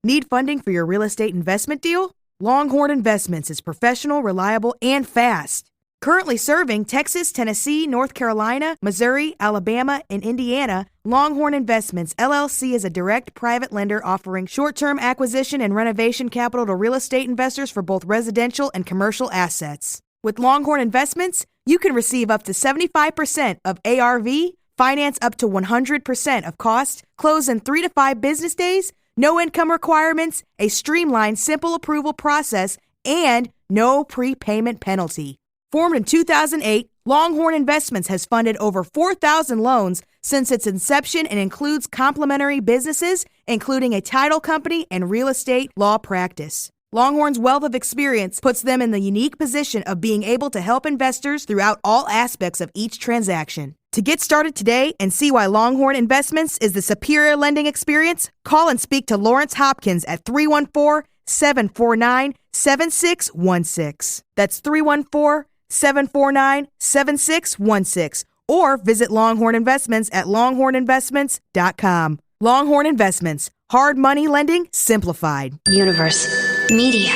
Need funding for your real estate investment deal? Longhorn Investments is professional, reliable, and fast. Currently serving Texas, Tennessee, North Carolina, Missouri, Alabama, and Indiana, Longhorn Investments, LLC is a direct private lender offering short-term acquisition and renovation capital to real estate investors for both residential and commercial assets. With Longhorn Investments, you can receive up to 75% of ARV, finance up to 100% of cost, close in 3 to 5 business days, no income requirements, a streamlined, simple approval process, and no prepayment penalty. Formed in 2008, Longhorn Investments has funded over 4,000 loans since its inception and includes complementary businesses, including a title company and real estate law practice. Longhorn's wealth of experience puts them in the unique position of being able to help investors throughout all aspects of each transaction. To get started today and see why Longhorn Investments is the superior lending experience, call and speak to Lawrence Hopkins at 314-749-7616. That's 314-749-7616. Or visit Longhorn Investments at longhorninvestments.com. Longhorn Investments. Hard money lending simplified. Universe. Media.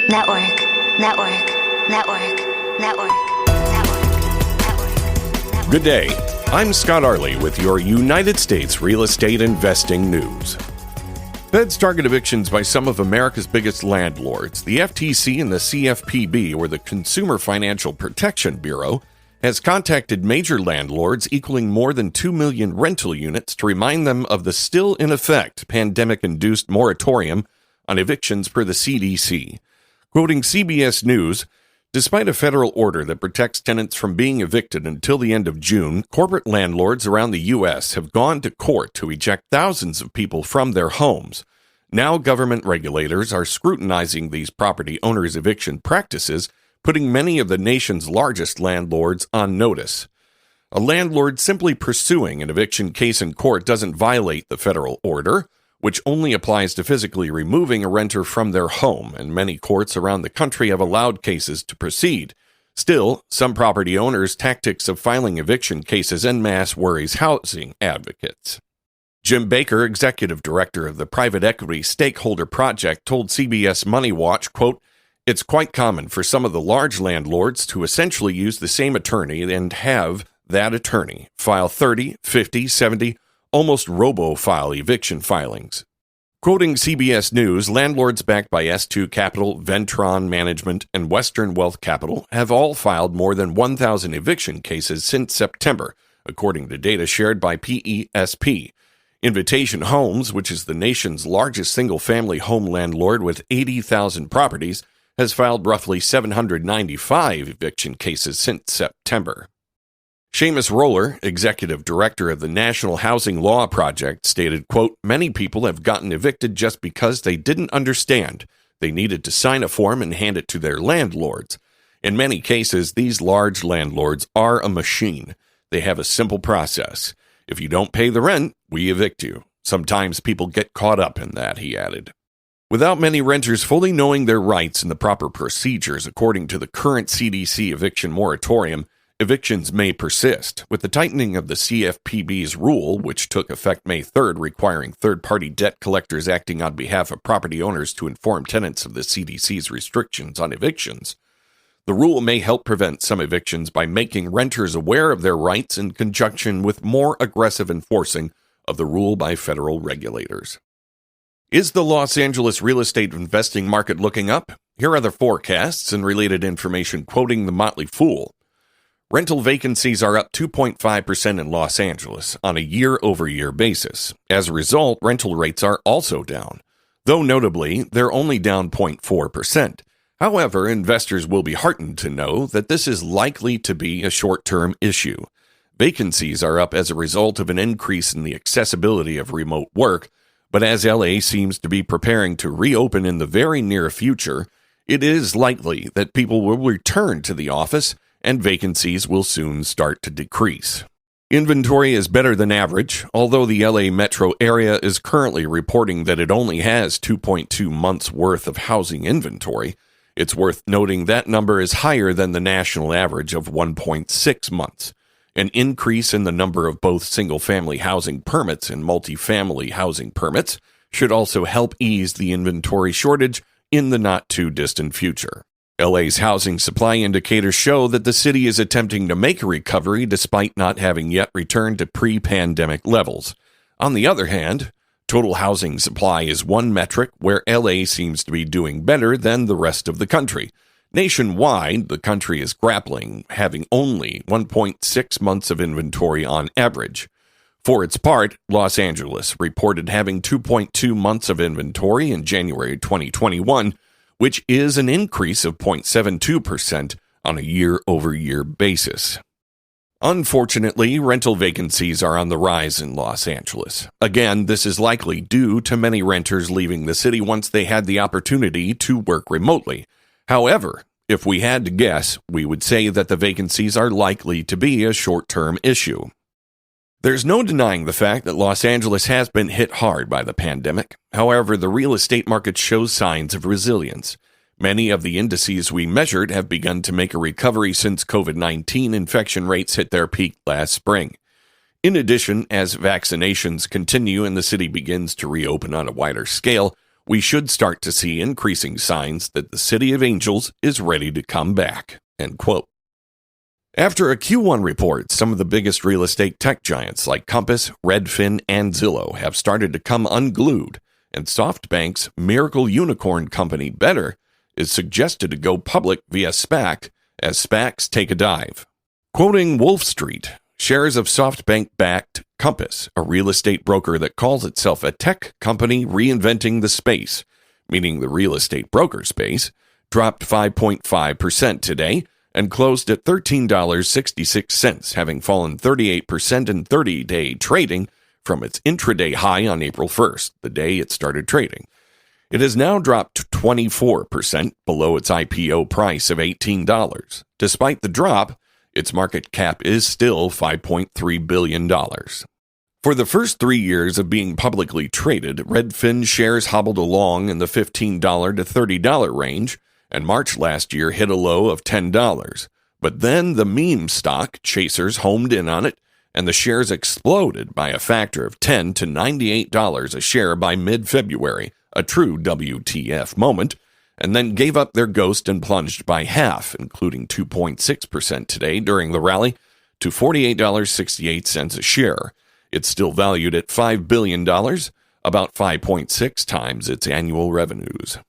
Network. Network. Network. Network. Network. Good day. I'm Scott Arley with your United States real estate investing news. Feds target evictions by some of America's biggest landlords. The FTC and the CFPB, or the Consumer Financial Protection Bureau, has contacted major landlords equaling more than 2 million rental units to remind them of the still in effect pandemic-induced moratorium on evictions per the CDC. Quoting CBS News, despite a federal order that protects tenants from being evicted until the end of June, corporate landlords around the U.S. have gone to court to eject thousands of people from their homes. Now government regulators are scrutinizing these property owners' eviction practices, putting many of the nation's largest landlords on notice. A landlord simply pursuing an eviction case in court doesn't violate the federal order, which only applies to physically removing a renter from their home, and many courts around the country have allowed cases to proceed. Still, some property owners' tactics of filing eviction cases en masse worries housing advocates. Jim Baker, executive director of the private equity Stakeholder Project, told CBS Money Watch, quote, "It's quite common for some of the large landlords to essentially use the same attorney and have that attorney file 30, 50, 70, almost robo-file eviction filings." Quoting CBS News, landlords backed by S2 Capital, Ventron Management, and Western Wealth Capital have all filed more than 1,000 eviction cases since September, according to data shared by PESP. Invitation Homes, which is the nation's largest single-family home landlord with 80,000 properties, has filed roughly 795 eviction cases since September. Seamus Roller, executive director of the National Housing Law Project, stated, quote, "Many people have gotten evicted just because they didn't understand. They needed to sign a form and hand it to their landlords. In many cases, these large landlords are a machine. They have a simple process. If you don't pay the rent, we evict you. Sometimes people get caught up in that," he added. Without many renters fully knowing their rights and the proper procedures according to the current CDC eviction moratorium, evictions may persist. With the tightening of the CFPB's rule, which took effect May 3rd, requiring third-party debt collectors acting on behalf of property owners to inform tenants of the CDC's restrictions on evictions, the rule may help prevent some evictions by making renters aware of their rights in conjunction with more aggressive enforcing of the rule by federal regulators. Is the Los Angeles real estate investing market looking up? Here are the forecasts and related information quoting the Motley Fool. Rental vacancies are up 2.5% in Los Angeles on a year-over-year basis. As a result, rental rates are also down, though notably, they're only down 0.4%. However, investors will be heartened to know that this is likely to be a short-term issue. Vacancies are up as a result of an increase in the accessibility of remote work, but as LA seems to be preparing to reopen in the very near future, it is likely that people will return to the office and vacancies will soon start to decrease. Inventory is better than average, although the LA metro area is currently reporting that it only has 2.2 months' worth of housing inventory. It's worth noting that number is higher than the national average of 1.6 months. An increase in the number of both single-family housing permits and multifamily housing permits should also help ease the inventory shortage in the not-too-distant future. LA's housing supply indicators show that the city is attempting to make a recovery despite not having yet returned to pre-pandemic levels. On the other hand, total housing supply is one metric where LA seems to be doing better than the rest of the country. Nationwide, the country is grappling, having only 1.6 months of inventory on average. For its part, Los Angeles reported having 2.2 months of inventory in January 2021, which is an increase of 0.72% on a year-over-year basis. Unfortunately, rental vacancies are on the rise in Los Angeles. Again, this is likely due to many renters leaving the city once they had the opportunity to work remotely. However, if we had to guess, we would say that the vacancies are likely to be a short-term issue. There's no denying the fact that Los Angeles has been hit hard by the pandemic. However, the real estate market shows signs of resilience. Many of the indices we measured have begun to make a recovery since COVID-19 infection rates hit their peak last spring. In addition, as vaccinations continue and the city begins to reopen on a wider scale, we should start to see increasing signs that the City of Angels is ready to come back." End quote. After a Q1 report, some of the biggest real estate tech giants like Compass, Redfin, and Zillow have started to come unglued, and SoftBank's miracle unicorn company Better is suggested to go public via SPAC as SPACs take a dive. Quoting Wolf Street, shares of SoftBank-backed Compass, a real estate broker that calls itself a tech company reinventing the space, meaning the real estate broker space, dropped 5.5% today, and closed at $13.66, having fallen 38% in 30-day trading from its intraday high on April 1st, the day it started trading. It has now dropped 24% below its IPO price of $18. Despite the drop, its market cap is still $5.3 billion. For the first 3 years of being publicly traded, Redfin shares hobbled along in the $15 to $30 range, and March last year hit a low of $10. But then the meme stock chasers homed in on it, and the shares exploded by a factor of $10 to $98 a share by mid-February, a true WTF moment, and then gave up their ghost and plunged by half, including 2.6% today during the rally, to $48.68 a share. It's still valued at $5 billion, about 5.6 times its annual revenues.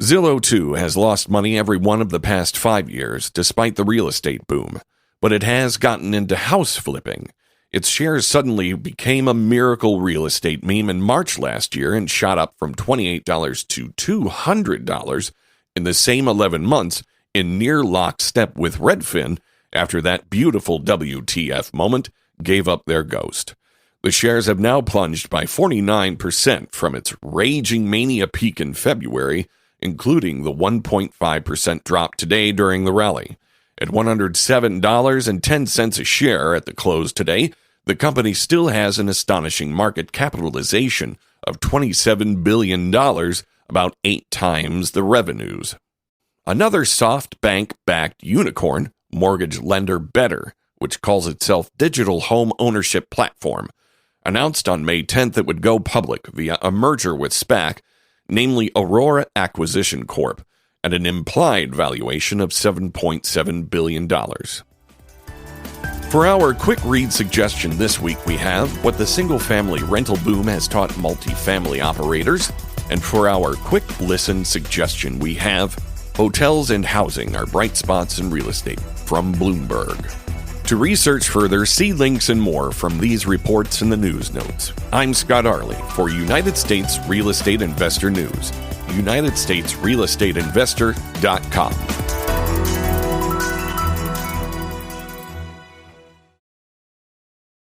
Zillow, too, has lost money every one of the past 5 years, despite the real estate boom. But it has gotten into house flipping. Its shares suddenly became a miracle real estate meme in March last year and shot up from $28 to $200 in the same 11 months in near lockstep with Redfin after that beautiful WTF moment gave up their ghost. The shares have now plunged by 49% from its raging mania peak in February, including the 1.5% drop today during the rally. At $107.10 a share at the close today, the company still has an astonishing market capitalization of $27 billion, about 8 times the revenues. Another SoftBank-backed unicorn, mortgage lender Better, which calls itself Digital Home Ownership Platform, announced on May 10th it would go public via a merger with SPAC, namely Aurora Acquisition Corp., at an implied valuation of $7.7 billion. For our quick read suggestion this week, we have What the Single-Family Rental Boom Has Taught Multifamily Operators, and for our quick listen suggestion, we have Hotels and Housing Are Bright Spots in Real Estate from Bloomberg. To research further, see links and more from these reports in the news notes. I'm Scott Arley for United States Real Estate Investor News, UnitedStatesRealEstateInvestor.com.